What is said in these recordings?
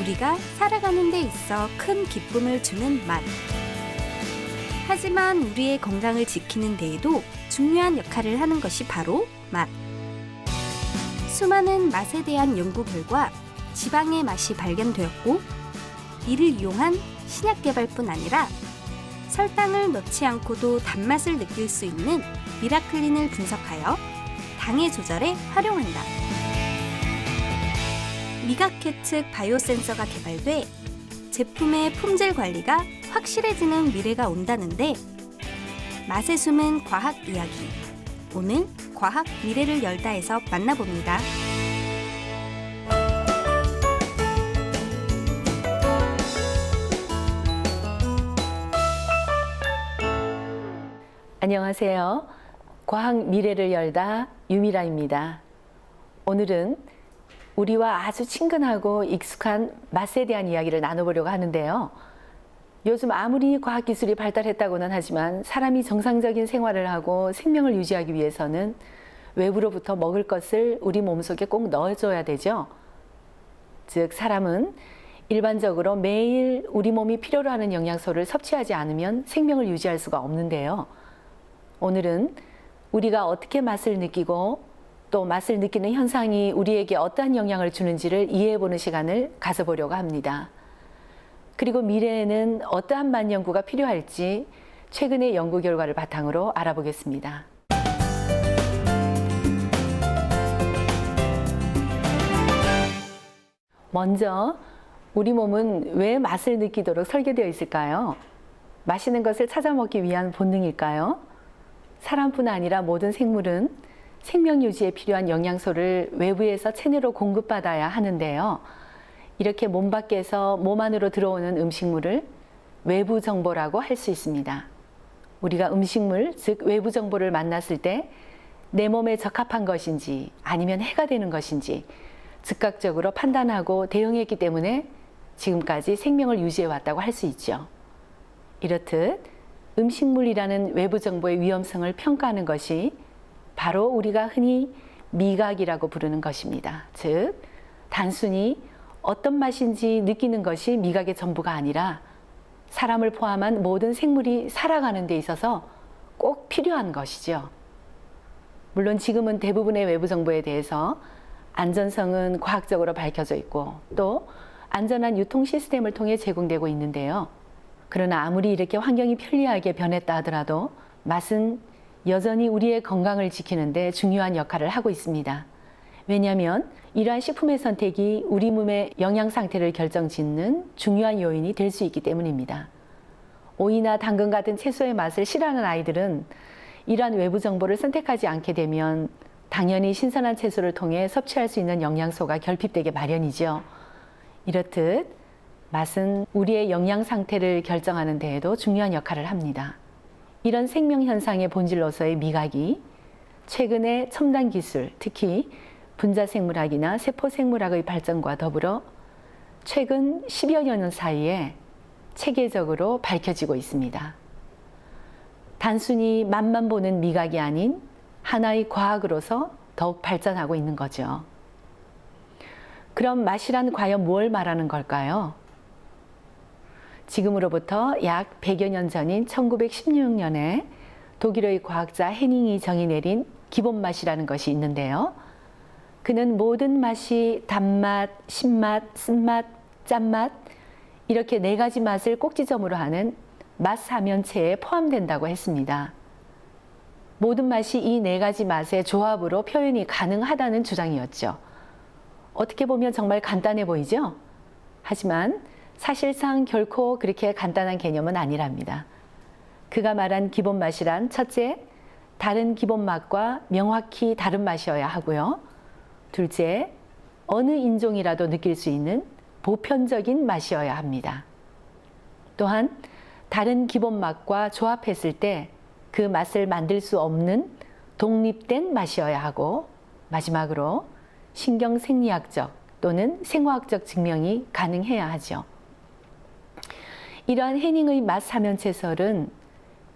우리가 살아가는 데 있어 큰 기쁨을 주는 맛. 하지만 우리의 건강을 지키는 데에도 중요한 역할을 하는 것이 바로 맛. 수많은 맛에 대한 연구 결과 지방의 맛이 발견되었고, 이를 이용한 신약 개발뿐 아니라 설탕을 넣지 않고도 단맛을 느낄 수 있는 미라클린을 분석하여 당의 조절에 활용한다. 미각계 측 바이오 센서가 개발돼 제품의 품질 관리가 확실해지는 미래가 온다는데, 맛에 숨은 과학 이야기. 오늘 과학 미래를 열다에서 만나봅니다. 안녕하세요. 과학 미래를 열다 유미라입니다. 오늘은 우리와 아주 친근하고 익숙한 맛에 대한 이야기를 나눠보려고 하는데요. 요즘 아무리 과학기술이 발달했다고는 하지만 사람이 정상적인 생활을 하고 생명을 유지하기 위해서는 외부로부터 먹을 것을 우리 몸속에 꼭 넣어줘야 되죠. 즉, 사람은 일반적으로 매일 우리 몸이 필요로 하는 영양소를 섭취하지 않으면 생명을 유지할 수가 없는데요. 오늘은 우리가 어떻게 맛을 느끼고 또 맛을 느끼는 현상이 우리에게 어떠한 영향을 주는지를 이해해보는 시간을 가져보려고 합니다. 그리고 미래에는 어떠한 맛 연구가 필요할지 최근의 연구 결과를 바탕으로 알아보겠습니다. 먼저 우리 몸은 왜 맛을 느끼도록 설계되어 있을까요? 맛있는 것을 찾아 먹기 위한 본능일까요? 사람뿐 아니라 모든 생물은 생명 유지에 필요한 영양소를 외부에서 체내로 공급받아야 하는데요. 이렇게 몸 밖에서 몸 안으로 들어오는 음식물을 외부 정보라고 할 수 있습니다. 우리가 음식물, 즉 외부 정보를 만났을 때 내 몸에 적합한 것인지 아니면 해가 되는 것인지 즉각적으로 판단하고 대응했기 때문에 지금까지 생명을 유지해 왔다고 할 수 있죠. 이렇듯 음식물이라는 외부 정보의 위험성을 평가하는 것이 바로 우리가 흔히 미각이라고 부르는 것입니다. 즉, 단순히 어떤 맛인지 느끼는 것이 미각의 전부가 아니라 사람을 포함한 모든 생물이 살아가는 데 있어서 꼭 필요한 것이죠. 물론 지금은 대부분의 외부 정보에 대해서 안전성은 과학적으로 밝혀져 있고 또 안전한 유통 시스템을 통해 제공되고 있는데요. 그러나 아무리 이렇게 환경이 편리하게 변했다 하더라도 맛은 여전히 우리의 건강을 지키는 데 중요한 역할을 하고 있습니다. 왜냐하면 이러한 식품의 선택이 우리 몸의 영양 상태를 결정짓는 중요한 요인이 될 수 있기 때문입니다. 오이나 당근 같은 채소의 맛을 싫어하는 아이들은 이러한 외부 정보를 선택하지 않게 되면 당연히 신선한 채소를 통해 섭취할 수 있는 영양소가 결핍되게 마련이죠. 이렇듯 맛은 우리의 영양 상태를 결정하는 데에도 중요한 역할을 합니다. 이런 생명 현상의 본질로서의 미각이 최근의 첨단 기술, 특히 분자생물학이나 세포생물학의 발전과 더불어 최근 10여 년 사이에 체계적으로 밝혀지고 있습니다. 단순히 맛만 보는 미각이 아닌 하나의 과학으로서 더욱 발전하고 있는 거죠. 그럼 맛이란 과연 뭘 말하는 걸까요? 지금으로부터 약 100여 년 전인 1916년에 독일의 과학자 헤닝이 정의 내린 기본 맛이라는 것이 있는데요. 그는 모든 맛이 단맛, 신맛, 쓴맛, 짠맛 이렇게 4가지 맛을 꼭지점으로 하는 맛 사면체에 포함된다고 했습니다. 모든 맛이 이 4가지 맛의 조합으로 표현이 가능하다는 주장이었죠. 어떻게 보면 정말 간단해 보이죠? 하지만 사실상 결코 그렇게 간단한 개념은 아니랍니다. 그가 말한 기본 맛이란 첫째, 다른 기본 맛과 명확히 다른 맛이어야 하고요. 둘째, 어느 인종이라도 느낄 수 있는 보편적인 맛이어야 합니다. 또한 다른 기본 맛과 조합했을 때 그 맛을 만들 수 없는 독립된 맛이어야 하고, 마지막으로 신경생리학적 또는 생화학적 증명이 가능해야 하죠. 이러한 헤닝의 맛 사면체설은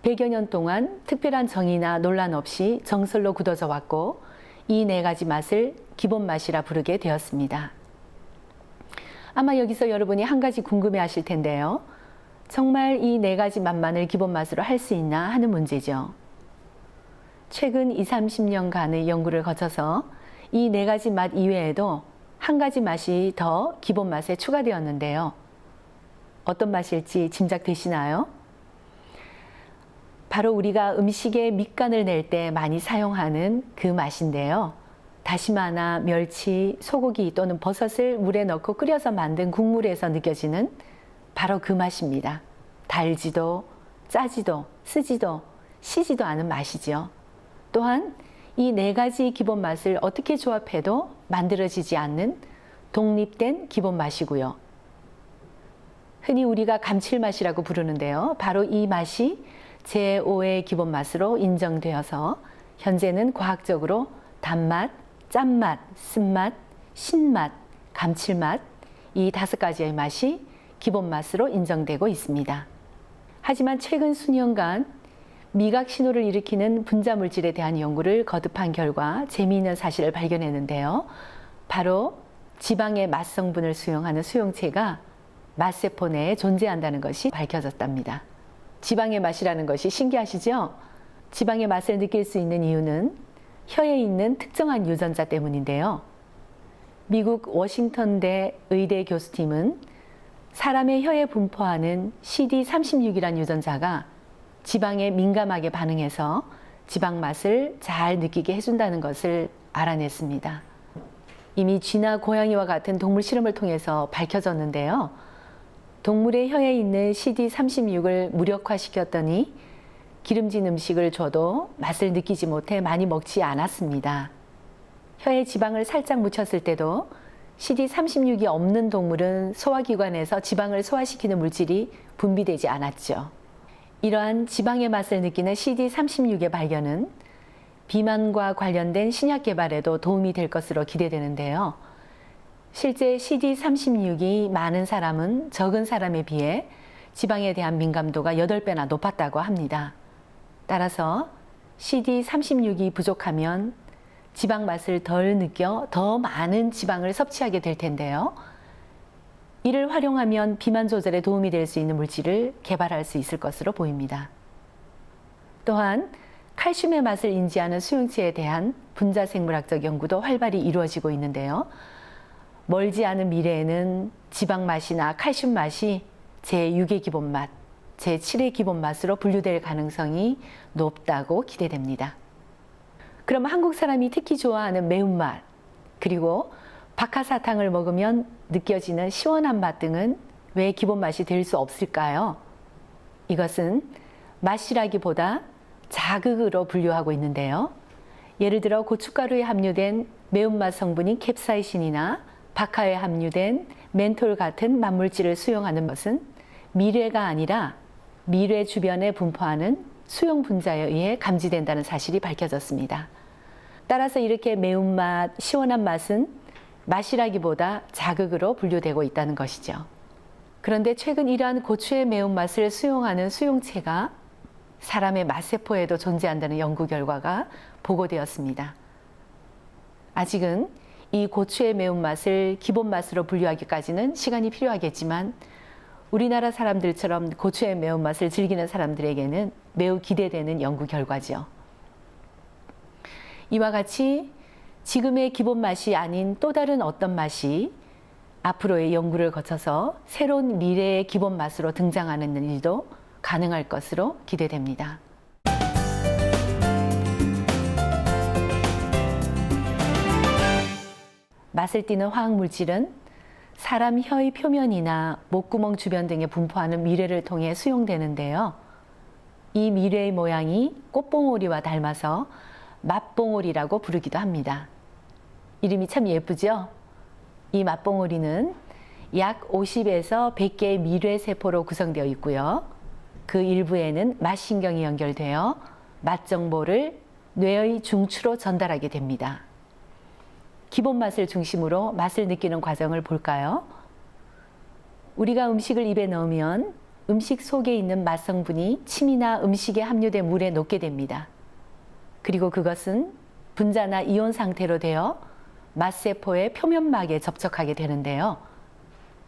100여 년 동안 특별한 정의나 논란 없이 정설로 굳어져 왔고, 이 4가지 맛을 기본 맛이라 부르게 되었습니다. 아마 여기서 여러분이 한 가지 궁금해 하실 텐데요. 정말 이 네 가지 맛만을 기본 맛으로 할 수 있나 하는 문제죠. 최근 20, 30년간의 연구를 거쳐서 이 네 가지 맛 이외에도 한 가지 맛이 더 기본 맛에 추가되었는데요. 어떤 맛일지 짐작되시나요? 바로 우리가 음식에 밑간을 낼 때 많이 사용하는 그 맛인데요. 다시마나 멸치, 소고기 또는 버섯을 물에 넣고 끓여서 만든 국물에서 느껴지는 바로 그 맛입니다. 달지도, 짜지도, 쓰지도, 시지도 않은 맛이죠. 또한 이 네 가지 기본 맛을 어떻게 조합해도 만들어지지 않는 독립된 기본 맛이고요. 흔히 우리가 감칠맛이라고 부르는데요. 바로 이 맛이 제5의 기본 맛으로 인정되어서 현재는 과학적으로 단맛, 짠맛, 쓴맛, 신맛, 감칠맛 이 5가지의 맛이 기본 맛으로 인정되고 있습니다. 하지만 최근 수년간 미각 신호를 일으키는 분자 물질에 대한 연구를 거듭한 결과 재미있는 사실을 발견했는데요. 바로 지방의 맛 성분을 수용하는 수용체가 맛세포 내에 존재한다는 것이 밝혀졌답니다. 지방의 맛이라는 것이 신기하시죠? 지방의 맛을 느낄 수 있는 이유는 혀에 있는 특정한 유전자 때문인데요. 미국 워싱턴대 의대 교수팀은 사람의 혀에 분포하는 CD36이란 유전자가 지방에 민감하게 반응해서 지방 맛을 잘 느끼게 해준다는 것을 알아냈습니다. 이미 쥐나 고양이와 같은 동물 실험을 통해서 밝혀졌는데요. 동물의 혀에 있는 CD36을 무력화시켰더니 기름진 음식을 줘도 맛을 느끼지 못해 많이 먹지 않았습니다. 혀에 지방을 살짝 묻혔을 때도 CD36이 없는 동물은 소화기관에서 지방을 소화시키는 물질이 분비되지 않았죠. 이러한 지방의 맛을 느끼는 CD36의 발견은 비만과 관련된 신약 개발에도 도움이 될 것으로 기대되는데요. 실제 CD36이 많은 사람은 적은 사람에 비해 지방에 대한 민감도가 8배나 높았다고 합니다. 따라서 CD36이 부족하면 지방 맛을 덜 느껴 더 많은 지방을 섭취하게 될 텐데요. 이를 활용하면 비만 조절에 도움이 될 수 있는 물질을 개발할 수 있을 것으로 보입니다. 또한 칼슘의 맛을 인지하는 수용체에 대한 분자 생물학적 연구도 활발히 이루어지고 있는데요. 멀지 않은 미래에는 지방 맛이나 칼슘 맛이 제6의 기본 맛, 제7의 기본 맛으로 분류될 가능성이 높다고 기대됩니다. 그럼 한국 사람이 특히 좋아하는 매운맛, 그리고 박하사탕을 먹으면 느껴지는 시원한 맛 등은 왜 기본 맛이 될 수 없을까요? 이것은 맛이라기보다 자극으로 분류하고 있는데요. 예를 들어 고춧가루에 함유된 매운맛 성분인 캡사이신이나 박하에 함유된 멘톨 같은 맛물질을 수용하는 것은 미뢰가 아니라 미뢰 주변에 분포하는 수용 분자에 의해 감지된다는 사실이 밝혀졌습니다. 따라서 이렇게 매운맛, 시원한 맛은 맛이라기보다 자극으로 분류되고 있다는 것이죠. 그런데 최근 이러한 고추의 매운맛을 수용하는 수용체가 사람의 맛세포에도 존재한다는 연구 결과가 보고되었습니다. 아직은 이 고추의 매운맛을 기본 맛으로 분류하기까지는 시간이 필요하겠지만 우리나라 사람들처럼 고추의 매운맛을 즐기는 사람들에게는 매우 기대되는 연구 결과죠. 이와 같이 지금의 기본 맛이 아닌 또 다른 어떤 맛이 앞으로의 연구를 거쳐서 새로운 미래의 기본 맛으로 등장하는 일도 가능할 것으로 기대됩니다. 맛을 띠는 화학물질은 사람 혀의 표면이나 목구멍 주변 등에 분포하는 미뢰를 통해 수용되는데요. 이 미뢰의 모양이 꽃봉오리와 닮아서 맛봉오리라고 부르기도 합니다. 이름이 참 예쁘죠? 이 맛봉오리는 약 50에서 100개의 미뢰세포로 구성되어 있고요. 그 일부에는 맛신경이 연결되어 맛 정보를 뇌의 중추로 전달하게 됩니다. 기본 맛을 중심으로 맛을 느끼는 과정을 볼까요? 우리가 음식을 입에 넣으면 음식 속에 있는 맛 성분이 침이나 음식에 함유된 물에 녹게 됩니다. 그리고 그것은 분자나 이온 상태로 되어 맛세포의 표면막에 접촉하게 되는데요.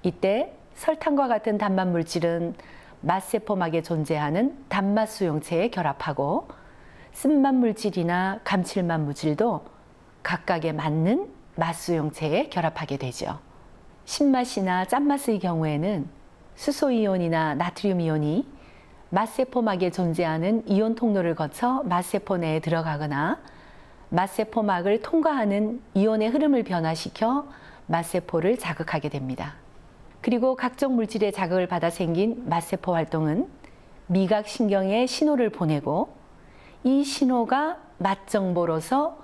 이때 설탕과 같은 단맛 물질은 맛세포막에 존재하는 단맛 수용체에 결합하고 쓴맛 물질이나 감칠맛 물질도 각각에 맞는 맛 수용체에 결합하게 되죠. 신맛이나 짠맛의 경우에는 수소이온이나 나트륨 이온이 맛세포막에 존재하는 이온 통로를 거쳐 맛세포 내에 들어가거나 맛세포막을 통과하는 이온의 흐름을 변화시켜 맛세포를 자극하게 됩니다. 그리고 각종 물질의 자극을 받아 생긴 맛세포 활동은 미각신경에 신호를 보내고 이 신호가 맛정보로서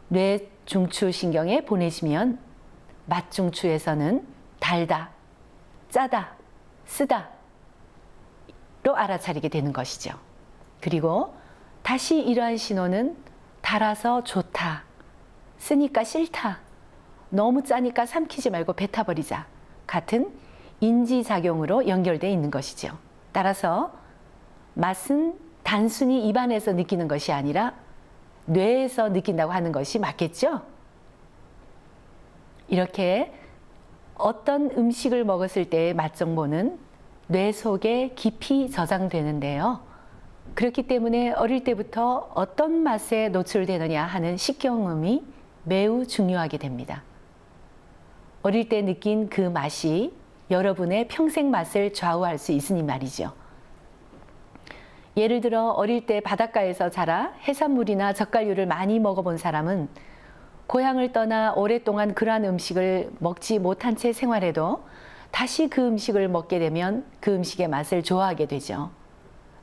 뇌중추신경에 보내지면 맛중추에서는 달다, 짜다, 쓰다 로 알아차리게 되는 것이죠. 그리고 다시 이러한 신호는 달아서 좋다, 쓰니까 싫다, 너무 짜니까 삼키지 말고 뱉어버리자 같은 인지작용으로 연결되어 있는 것이죠. 따라서 맛은 단순히 입안에서 느끼는 것이 아니라 뇌에서 느낀다고 하는 것이 맞겠죠? 이렇게 어떤 음식을 먹었을 때의 맛 정보는 뇌 속에 깊이 저장되는데요. 그렇기 때문에 어릴 때부터 어떤 맛에 노출되느냐 하는 식경험이 매우 중요하게 됩니다. 어릴 때 느낀 그 맛이 여러분의 평생 맛을 좌우할 수 있으니 말이죠. 예를 들어 어릴 때 바닷가에서 자라 해산물이나 젓갈류를 많이 먹어본 사람은 고향을 떠나 오랫동안 그러한 음식을 먹지 못한 채 생활해도 다시 그 음식을 먹게 되면 그 음식의 맛을 좋아하게 되죠.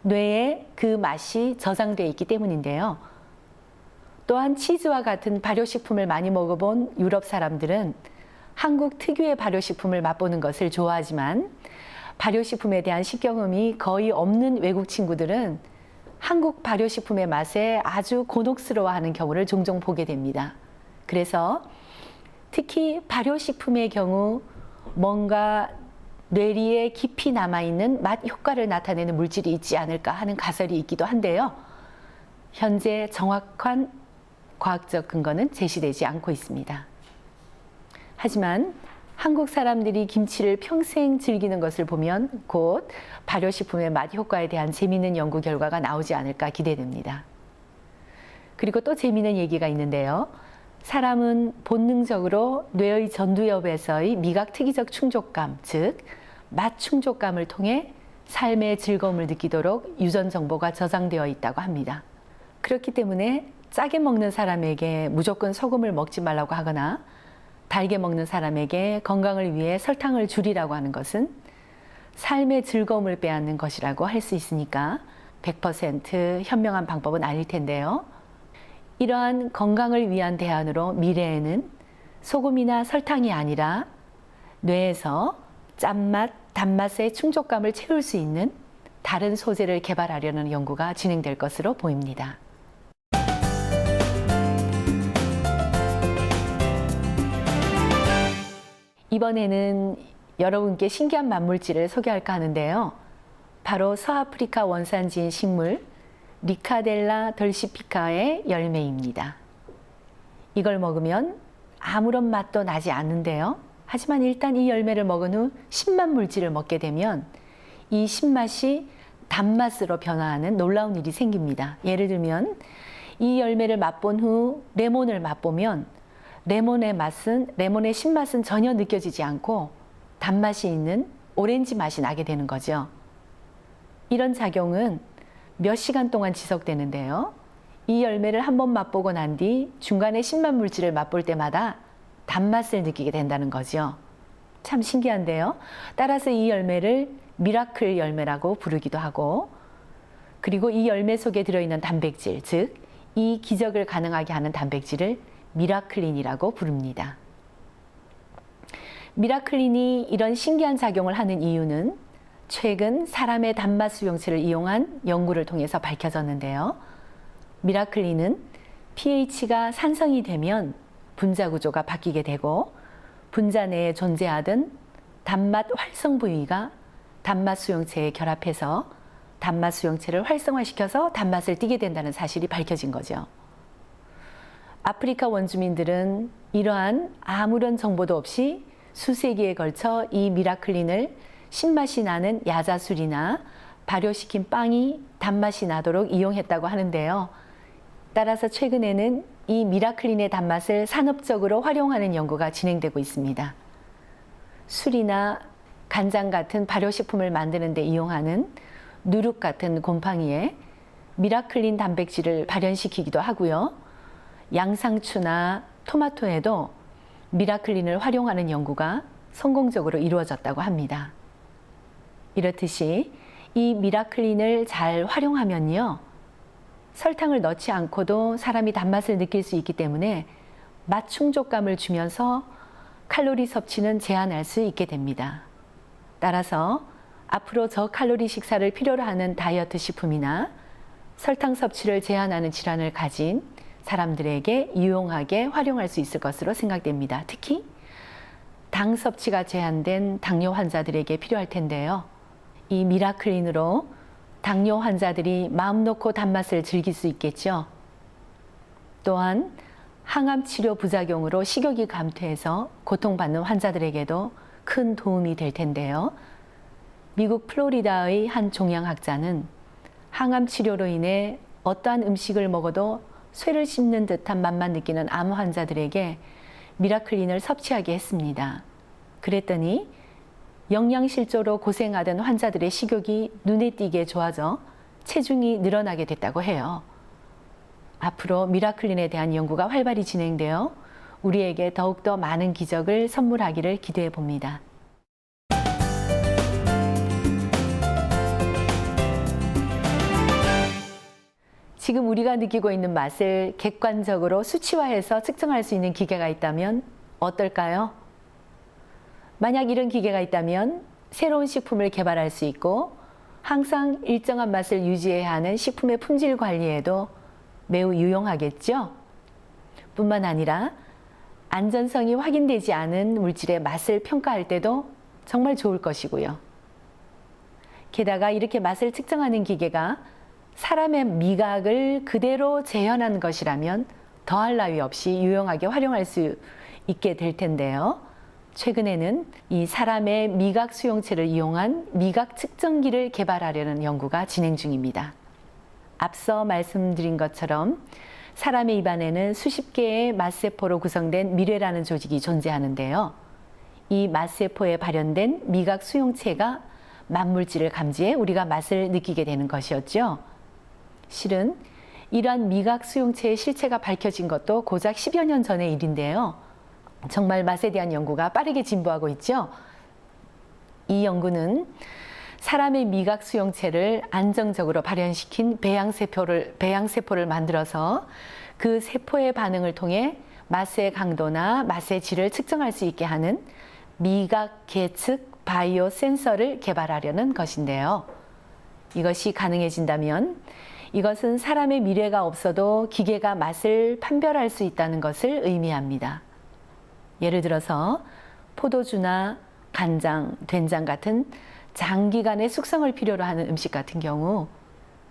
뇌에 그 맛이 저장되어 있기 때문인데요. 또한 치즈와 같은 발효식품을 많이 먹어본 유럽 사람들은 한국 특유의 발효식품을 맛보는 것을 좋아하지만 발효식품에 대한 식경험이 거의 없는 외국 친구들은 한국 발효식품의 맛에 아주 곤혹스러워하는 경우를 종종 보게 됩니다. 그래서 특히 발효식품의 경우 뭔가 뇌리에 깊이 남아있는 맛 효과를 나타내는 물질이 있지 않을까 하는 가설이 있기도 한데요. 현재 정확한 과학적 근거는 제시되지 않고 있습니다. 하지만 한국 사람들이 김치를 평생 즐기는 것을 보면 곧 발효식품의 맛 효과에 대한 재미있는 연구 결과가 나오지 않을까 기대됩니다. 그리고 또 재미있는 얘기가 있는데요. 사람은 본능적으로 뇌의 전두엽에서의 미각 특이적 충족감, 즉 맛 충족감을 통해 삶의 즐거움을 느끼도록 유전 정보가 저장되어 있다고 합니다. 그렇기 때문에 짜게 먹는 사람에게 무조건 소금을 먹지 말라고 하거나 달게 먹는 사람에게 건강을 위해 설탕을 줄이라고 하는 것은 삶의 즐거움을 빼앗는 것이라고 할 수 있으니까 100% 현명한 방법은 아닐 텐데요. 이러한 건강을 위한 대안으로 미래에는 소금이나 설탕이 아니라 뇌에서 짠맛, 단맛의 충족감을 채울 수 있는 다른 소재를 개발하려는 연구가 진행될 것으로 보입니다. 이번에는 여러분께 신기한 맛물질을 소개할까 하는데요. 바로 서아프리카 원산지인 식물 리카델라 덜시피카의 열매입니다. 이걸 먹으면 아무런 맛도 나지 않는데요. 하지만 일단 이 열매를 먹은 후 신맛 물질을 먹게 되면 이 신맛이 단맛으로 변화하는 놀라운 일이 생깁니다. 예를 들면 이 열매를 맛본 후 레몬을 맛보면 레몬의 신맛은 전혀 느껴지지 않고 단맛이 있는 오렌지 맛이 나게 되는 거죠. 이런 작용은 몇 시간 동안 지속되는데요. 이 열매를 한번 맛보고 난 뒤 중간에 신맛 물질을 맛볼 때마다 단맛을 느끼게 된다는 거죠. 참 신기한데요. 따라서 이 열매를 미라클 열매라고 부르기도 하고, 그리고 이 열매 속에 들어있는 단백질, 즉 이 기적을 가능하게 하는 단백질을 미라클린이라고 부릅니다. 미라클린이 이런 신기한 작용을 하는 이유는 최근 사람의 단맛 수용체를 이용한 연구를 통해서 밝혀졌는데요. 미라클린은 pH가 산성이 되면 분자 구조가 바뀌게 되고 분자 내에 존재하던 단맛 활성 부위가 단맛 수용체에 결합해서 단맛 수용체를 활성화시켜서 단맛을 띠게 된다는 사실이 밝혀진 거죠. 아프리카 원주민들은 이러한 아무런 정보도 없이 수세기에 걸쳐 이 미라클린을 신맛이 나는 야자술이나 발효시킨 빵이 단맛이 나도록 이용했다고 하는데요. 따라서 최근에는 이 미라클린의 단맛을 산업적으로 활용하는 연구가 진행되고 있습니다. 술이나 간장 같은 발효식품을 만드는 데 이용하는 누룩 같은 곰팡이에 미라클린 단백질을 발현시키기도 하고요. 양상추나 토마토에도 미라클린을 활용하는 연구가 성공적으로 이루어졌다고 합니다. 이렇듯이 이 미라클린을 잘 활용하면요, 설탕을 넣지 않고도 사람이 단맛을 느낄 수 있기 때문에 맛 충족감을 주면서 칼로리 섭취는 제한할 수 있게 됩니다. 따라서 앞으로 저칼로리 식사를 필요로 하는 다이어트 식품이나 설탕 섭취를 제한하는 질환을 가진 사람들에게 유용하게 활용할 수 있을 것으로 생각됩니다. 특히 당 섭취가 제한된 당뇨 환자들에게 필요할 텐데요. 이 미라클린으로 당뇨 환자들이 마음 놓고 단맛을 즐길 수 있겠죠. 또한 항암 치료 부작용으로 식욕이 감퇴해서 고통받는 환자들에게도 큰 도움이 될 텐데요. 미국 플로리다의 한 종양학자는 항암 치료로 인해 어떠한 음식을 먹어도 쇠를 씹는 듯한 맛만 느끼는 암 환자들에게 미라클린을 섭취하게 했습니다. 그랬더니 영양실조로 고생하던 환자들의 식욕이 눈에 띄게 좋아져 체중이 늘어나게 됐다고 해요. 앞으로 미라클린에 대한 연구가 활발히 진행되어 우리에게 더욱더 많은 기적을 선물하기를 기대해 봅니다. 지금 우리가 느끼고 있는 맛을 객관적으로 수치화해서 측정할 수 있는 기계가 있다면 어떨까요? 만약 이런 기계가 있다면 새로운 식품을 개발할 수 있고 항상 일정한 맛을 유지해야 하는 식품의 품질 관리에도 매우 유용하겠죠? 뿐만 아니라 안전성이 확인되지 않은 물질의 맛을 평가할 때도 정말 좋을 것이고요. 게다가 이렇게 맛을 측정하는 기계가 사람의 미각을 그대로 재현한 것이라면 더할 나위 없이 유용하게 활용할 수 있게 될 텐데요. 최근에는 이 사람의 미각 수용체를 이용한 미각 측정기를 개발하려는 연구가 진행 중입니다. 앞서 말씀드린 것처럼 사람의 입안에는 수십 개의 맛세포로 구성된 미뢰라는 조직이 존재하는데요. 이 맛세포에 발현된 미각 수용체가 맛물질을 감지해 우리가 맛을 느끼게 되는 것이었죠. 실은 이러한 미각 수용체의 실체가 밝혀진 것도 고작 10여 년 전의 일인데요. 정말 맛에 대한 연구가 빠르게 진보하고 있죠. 이 연구는 사람의 미각 수용체를 안정적으로 발현시킨 배양세포를 만들어서 그 세포의 반응을 통해 맛의 강도나 맛의 질을 측정할 수 있게 하는 미각 계측 바이오 센서를 개발하려는 것인데요. 이것이 가능해진다면 이것은 사람의 미뢰가 없어도 기계가 맛을 판별할 수 있다는 것을 의미합니다. 예를 들어서 포도주나 간장, 된장 같은 장기간의 숙성을 필요로 하는 음식 같은 경우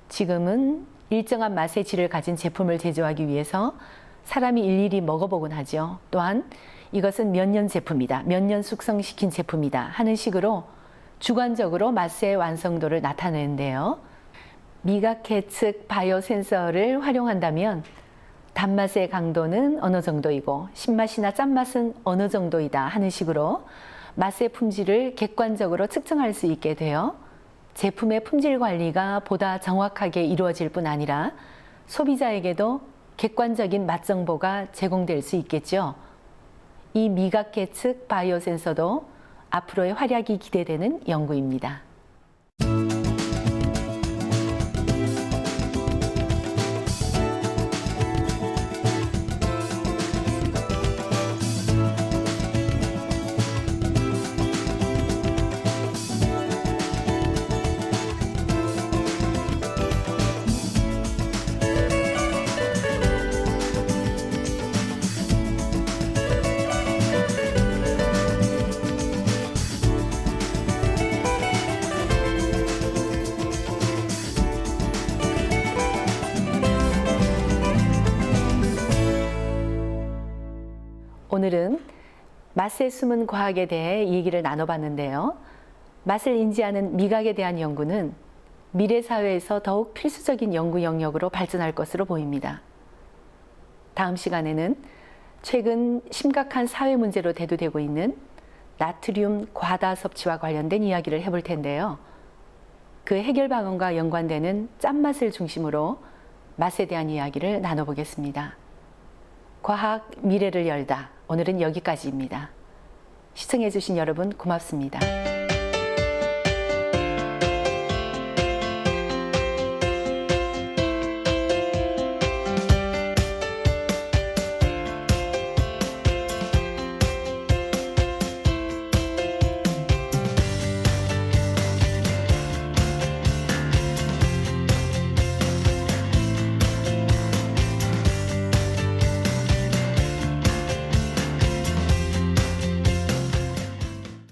지금은 일정한 맛의 질을 가진 제품을 제조하기 위해서 사람이 일일이 먹어보곤 하죠. 또한 이것은 몇 년 제품이다, 몇 년 숙성시킨 제품이다 하는 식으로 주관적으로 맛의 완성도를 나타내는데요. 미각 계측 바이오 센서를 활용한다면 단맛의 강도는 어느 정도이고 신맛이나 짠맛은 어느 정도이다 하는 식으로 맛의 품질을 객관적으로 측정할 수 있게 되어 제품의 품질 관리가 보다 정확하게 이루어질 뿐 아니라 소비자에게도 객관적인 맛 정보가 제공될 수 있겠죠. 이 미각 계측 바이오 센서도 앞으로의 활약이 기대되는 연구입니다. 오늘은 맛의 숨은 과학에 대해 얘기를 나눠봤는데요. 맛을 인지하는 미각에 대한 연구는 미래 사회에서 더욱 필수적인 연구 영역으로 발전할 것으로 보입니다. 다음 시간에는 최근 심각한 사회 문제로 대두되고 있는 나트륨 과다 섭취와 관련된 이야기를 해볼 텐데요. 그 해결 방안과 연관되는 짠맛을 중심으로 맛에 대한 이야기를 나눠보겠습니다. 과학 미래를 열다. 오늘은 여기까지입니다. 시청해주신 여러분 고맙습니다.